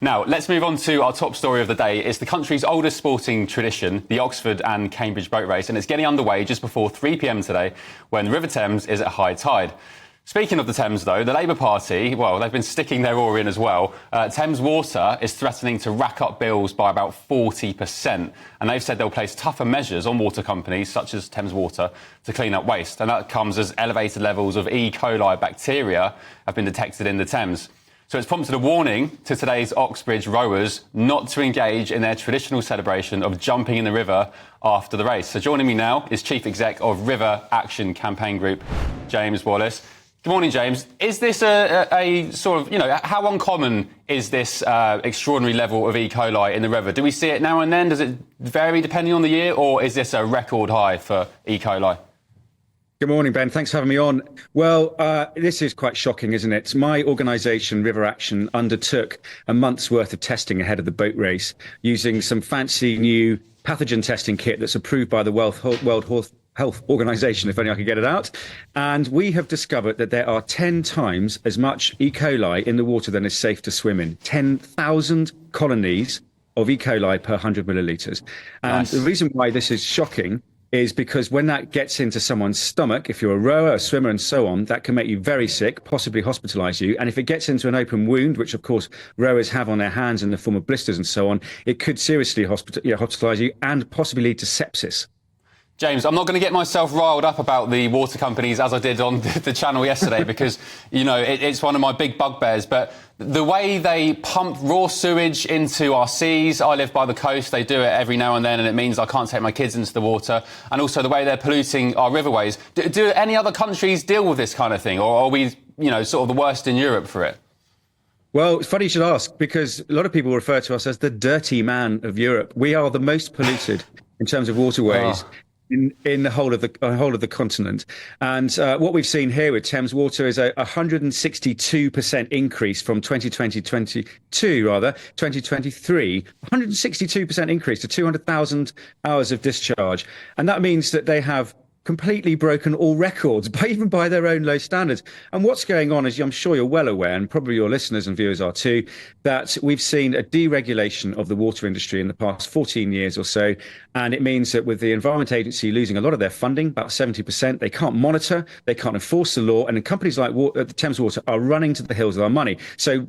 Now, let's move on to our top story of the day. It's the country's oldest sporting tradition, the Oxford and Cambridge boat race, and it's getting underway just before 3 p.m. today when the River Thames is at high tide. Speaking of the Thames, though, the Labour Party, well, they've been sticking their oar in as well. Thames Water is threatening to rack up bills by about 40%, and they've said they'll place tougher measures on water companies, such as Thames Water, to clean up waste. And that comes as elevated levels of E. coli bacteria have been detected in the Thames. So it's prompted a warning to today's Oxbridge rowers not to engage in their traditional celebration of jumping in the river after the race. So joining me now is Chief Exec of River Action Campaign Group, James Wallace. Good morning, James. Is this a sort of, how uncommon is this extraordinary level of E. coli in the river? Do we see it now and then? Does it vary depending on the year, or is this a record high for E. coli? Good morning, Ben. Thanks for having me on. Well, this is quite shocking, isn't it? My organisation, River Action, undertook a month's worth of testing ahead of the boat race using some fancy new pathogen testing kit that's approved by the World Health Organization, if only I could get it out. And we have discovered that there are 10 times as much E. coli in the water than is safe to swim in. 10,000 colonies of E. coli per 100 millilitres. And Nice. The reason why this is shocking is because when that gets into someone's stomach, if you're a rower, a swimmer and so on, that can make you very sick, possibly hospitalise you. And if it gets into an open wound, which of course rowers have on their hands in the form of blisters and so on, it could seriously hospitalise you and possibly lead to sepsis. James, I'm not going to get myself riled up about the water companies as I did on the channel yesterday because, it's one of my big bugbears. But the way they pump raw sewage into our seas, I live by the coast, they do it every now and then, and it means I can't take my kids into the water. And also the way they're polluting our riverways. Do any other countries deal with this kind of thing? Or are we, sort of the worst in Europe for it? Well, it's funny you should ask, because a lot of people refer to us as the dirty man of Europe. We are the most polluted in terms of waterways. In the whole of the continent. And what we've seen here with Thames Water is a 162% increase from 2023, 162% increase to 200,000 hours of discharge. And that means that they have completely broken all records, even by their own low standards. And what's going on is, I'm sure you're well aware, and probably your listeners and viewers are too, that we've seen a deregulation of the water industry in the past 14 years or so. And it means that with the Environment Agency losing a lot of their funding, about 70%, they can't monitor, they can't enforce the law. And companies like Thames Water are running to the hills with our money. So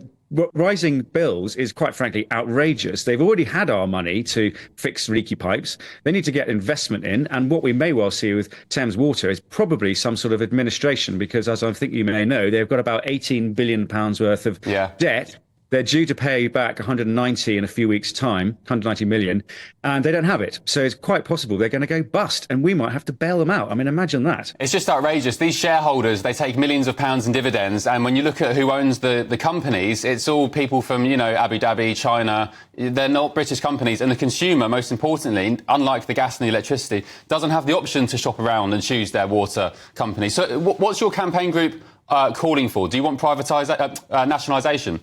rising bills is, quite frankly, outrageous. They've already had our money to fix leaky pipes. They need to get investment in. And what we may well see with Thames Water is probably some sort of administration, because, as I think you may know, they've got about £18 billion worth of debt. They're due to pay back 190 in a few weeks' time, 190 million, and they don't have it. So it's quite possible they're going to go bust, and we might have to bail them out. I mean, imagine that. It's just outrageous. These shareholders, they take millions of pounds in dividends, and when you look at who owns the companies, it's all people from, Abu Dhabi, China. They're not British companies, and the consumer, most importantly, unlike the gas and the electricity, doesn't have the option to shop around and choose their water company. So what's your campaign group calling for? Do you want nationalisation?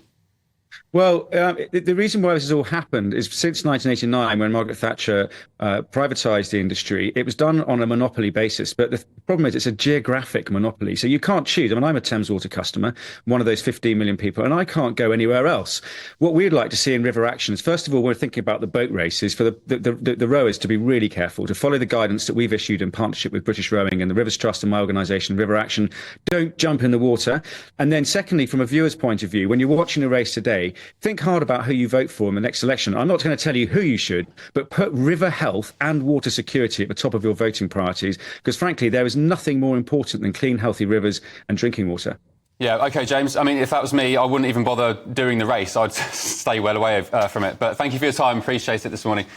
Well, the reason why this has all happened is since 1989, when Margaret Thatcher privatised the industry, it was done on a monopoly basis. But the problem is it's a geographic monopoly. So you can't choose. I mean, I'm a Thames Water customer, one of those 15 million people, and I can't go anywhere else. What we'd like to see in River Action is, first of all, we're thinking about the boat races for the rowers to be really careful, to follow the guidance that we've issued in partnership with British Rowing and the Rivers Trust and my organisation, River Action. Don't jump in the water. And then secondly, from a viewer's point of view, when you're watching a race today, think hard about who you vote for in the next election. I'm not going to tell you who you should, but put river health and water security at the top of your voting priorities, because frankly, there is nothing more important than clean, healthy rivers and drinking water. Yeah, OK, James. I mean, if that was me, I wouldn't even bother doing the race. I'd stay well away from it. But thank you for your time. Appreciate it this morning.